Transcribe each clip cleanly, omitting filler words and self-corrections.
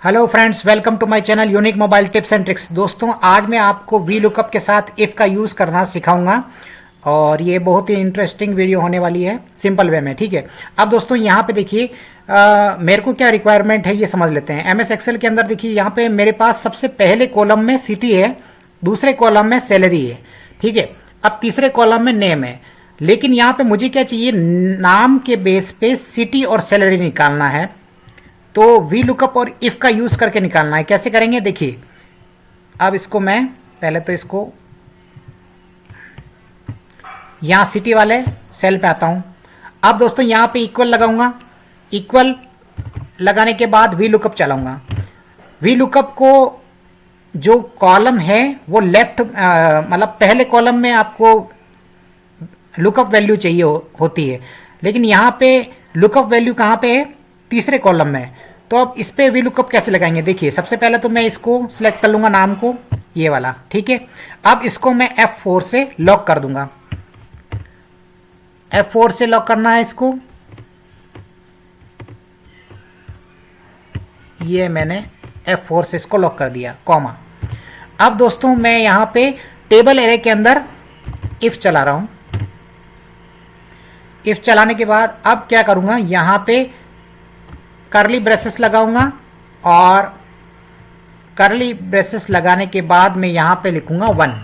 Hello friends, welcome to my channel unique mobile tips and tricks. दोस्तों, आज मैं आपको वी लुकअप के साथ इफ़ का यूज़ करना सिखाऊंगा और ये बहुत ही इंटरेस्टिंग वीडियो होने वाली है सिंपल वे में। ठीक है, अब दोस्तों यहाँ पे देखिए मेरे को क्या रिक्वायरमेंट है ये समझ लेते हैं। एमएस एक्सेल के अंदर देखिए यहाँ पे मेरे पास सबसे पहले कॉलम में सिटी है, दूसरे कॉलम में सैलरी है। ठीक है, अब तीसरे कॉलम में नेम है, लेकिन यहाँ पे मुझे क्या चाहिए, नाम के बेस पे सिटी और सैलरी निकालना है। तो वी लुकअप और इफ़ का यूज़ करके निकालना है। कैसे करेंगे देखिए। अब इसको मैं पहले तो इसको यहाँ सिटी वाले सेल पे आता हूँ। अब दोस्तों यहाँ पे इक्वल लगाऊंगा। इक्वल लगाने के बाद वी लुकअप चलाऊंगा। वी लुकअप को जो कॉलम है वो लेफ्ट मतलब पहले कॉलम में आपको लुकअप वैल्यू चाहिए होती है, लेकिन यहाँ पे लुकअप वैल्यू कहाँ पे है, तीसरे कॉलम में। तो अब इस पे वी लुकअप कैसे लगाएंगे देखिए। सबसे पहले तो मैं इसको सिलेक्ट कर लूंगा, नाम को, ये वाला। ठीक है, अब इसको मैं F4 से लॉक कर दूंगा। F4 से लॉक करना है इसको। ये मैंने F4 से इसको लॉक कर दिया, कॉमा। अब दोस्तों मैं यहाँ पे टेबल एरे के अंदर इफ चला रहा हूं। इफ चलाने के बाद अब क्या करूंगा, यहाँ पे कर्ली ब्रेसेस लगाऊंगा और कर्ली ब्रेसेस लगाने के बाद मैं यहां पे लिखूंगा 1,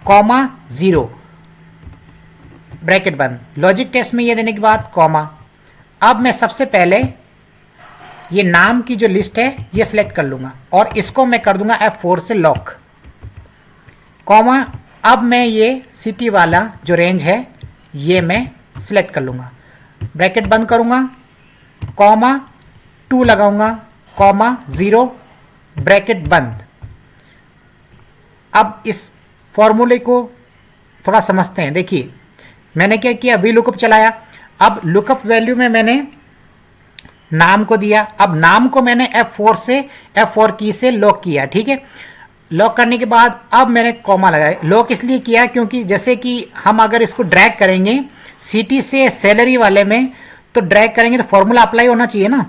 कॉमा 0, ब्रैकेट बंद। लॉजिक टेस्ट में ये देने के बाद कॉमा। अब मैं सबसे पहले ये नाम की जो लिस्ट है ये सिलेक्ट कर लूंगा और इसको मैं कर दूंगा F4 से लॉक, कॉमा। अब मैं ये सिटी वाला जो रेंज है ये मैं सिलेक्ट कर लूंगा, ब्रैकेट बंद करूंगा, कॉमा 2 लगाऊंगा, कॉमा 0, ब्रैकेट बंद। अब इस फॉर्मूले को थोड़ा समझते हैं। देखिए मैंने क्या किया, वी लुकअप चलाया। अब लुकअप वैल्यू में मैंने नाम को दिया। अब नाम को मैंने F4 की से लॉक किया। ठीक है, लॉक करने के बाद अब मैंने कॉमा लगाया। लॉक इसलिए किया क्योंकि जैसे कि हम अगर इसको ड्रैग करेंगे सिटी से सैलरी वाले में, तो ड्रैग करेंगे तो फॉर्मूला अप्लाई होना चाहिए ना।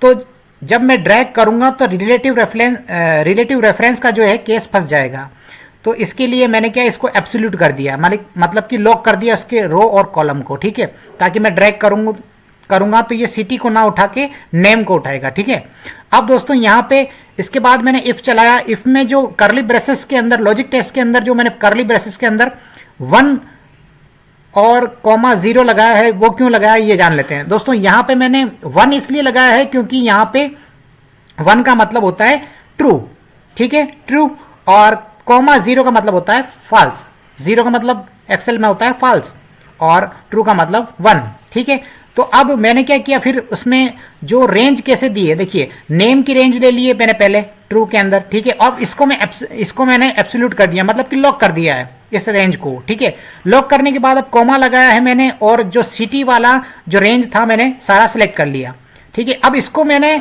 तो जब मैं ड्रैग करूंगा तो रिलेटिव रेफरेंस का जो है केस फंस जाएगा। तो इसके लिए मैंने क्या, इसको एब्सोल्यूट कर दिया, मतलब कि लॉक कर दिया उसके रो और कॉलम को। ठीक है, ताकि मैं ड्रैग करूंगा तो ये सिटी को ना उठा के नेम को उठाएगा। ठीक है, अब दोस्तों यहाँ पे इसके बाद मैंने इफ चलाया। इफ में जो कर्ली ब्रेसेस के अंदर, लॉजिक टेस्ट के अंदर जो मैंने कर्ली ब्रेसेस के अंदर 1 और कॉमा 0 लगाया है, वो क्यों लगाया ये जान लेते हैं। दोस्तों यहाँ पे मैंने 1 इसलिए लगाया है क्योंकि यहाँ पे 1 का मतलब होता है ट्रू। ठीक है, ट्रू। और कॉमा 0 का मतलब होता है फॉल्स। 0 का मतलब एक्सेल में होता है फॉल्स और ट्रू का मतलब 1। ठीक है, तो अब मैंने क्या किया, फिर उसमें जो रेंज कैसे दी है देखिए। नेम की रेंज ले लिए मैंने पहले ट्रू के अंदर। ठीक है, अब इसको मैंने एब्सोल्यूट कर दिया, मतलब कि लॉक कर दिया है इस रेंज को। ठीक है, लॉक करने के बाद अब कॉमा लगाया है मैंने और जो सिटी वाला जो रेंज था मैंने सारा सिलेक्ट कर लिया। ठीक है, अब इसको मैंने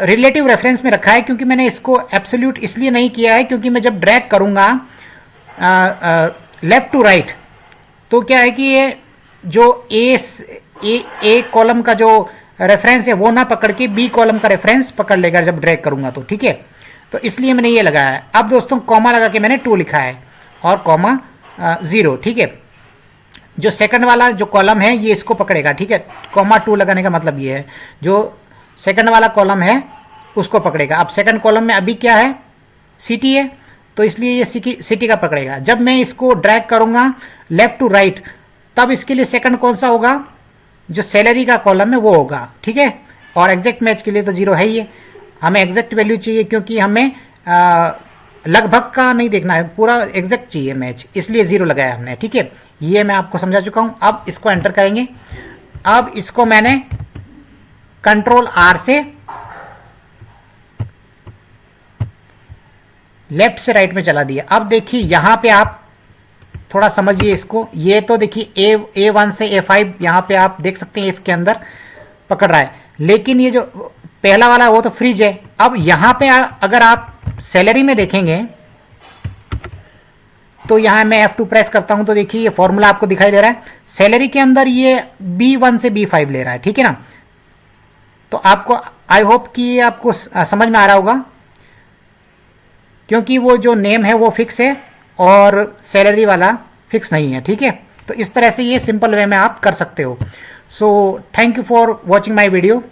रिलेटिव रेफरेंस में रखा है क्योंकि मैंने इसको एब्सोल्यूट इसलिए नहीं किया है क्योंकि मैं जब ड्रैग करूंगा लेफ्ट टू राइट तो क्या है कि ये जो ए कॉलम का जो रेफरेंस है वो ना पकड़ के बी कॉलम का रेफरेंस पकड़ लेगा जब ड्रैग करूंगा तो। ठीक है, तो इसलिए मैंने ये लगाया है। अब दोस्तों कॉमा लगा के मैंने 2 लिखा है और कॉमा 0। ठीक है, जो सेकंड वाला जो कॉलम है ये इसको पकड़ेगा। ठीक है, कॉमा 2 लगाने का मतलब ये है जो सेकंड वाला कॉलम है उसको पकड़ेगा। अब सेकंड कॉलम में अभी क्या है, सिटी है, तो इसलिए ये सिटी का पकड़ेगा। जब मैं इसको ड्रैग करूंगा लेफ्ट टू राइट तब इसके लिए सेकंड कौन सा होगा, जो सैलरी का कॉलम है वो होगा। ठीक है, और एग्जैक्ट मैच के लिए तो 0 है ही है। हमें एग्जैक्ट वैल्यू चाहिए क्योंकि हमें लगभग का नहीं देखना है, पूरा एग्जैक्ट चाहिए मैच, इसलिए 0 लगाया हमने। ठीक है, ये मैं आपको समझा चुका हूं। अब इसको एंटर करेंगे। अब इसको मैंने कंट्रोल R से लेफ्ट से राइट में चला दिया। अब देखिए यहां पे आप थोड़ा समझिए इसको। ये तो देखिए A1 से A5 यहां पे आप देख सकते हैं इफ के अंदर पकड़ रहा है, लेकिन ये जो पहला वाला वो तो फ्रीज है। अब यहां पे अगर आप सैलरी में देखेंगे तो यहां मैं F2 प्रेस करता हूं तो देखिए ये फॉर्मूला आपको दिखाई दे रहा है। सैलरी के अंदर ये B1 से B5 ले रहा है। ठीक है ना, तो आपको आई होप कि ये आपको समझ में आ रहा होगा, क्योंकि वो जो नेम है वो फिक्स है और सैलरी वाला फिक्स नहीं है, ठीक है। तो इस तरह से ये सिंपल वे में आप कर सकते हो। So thank you for watching my video.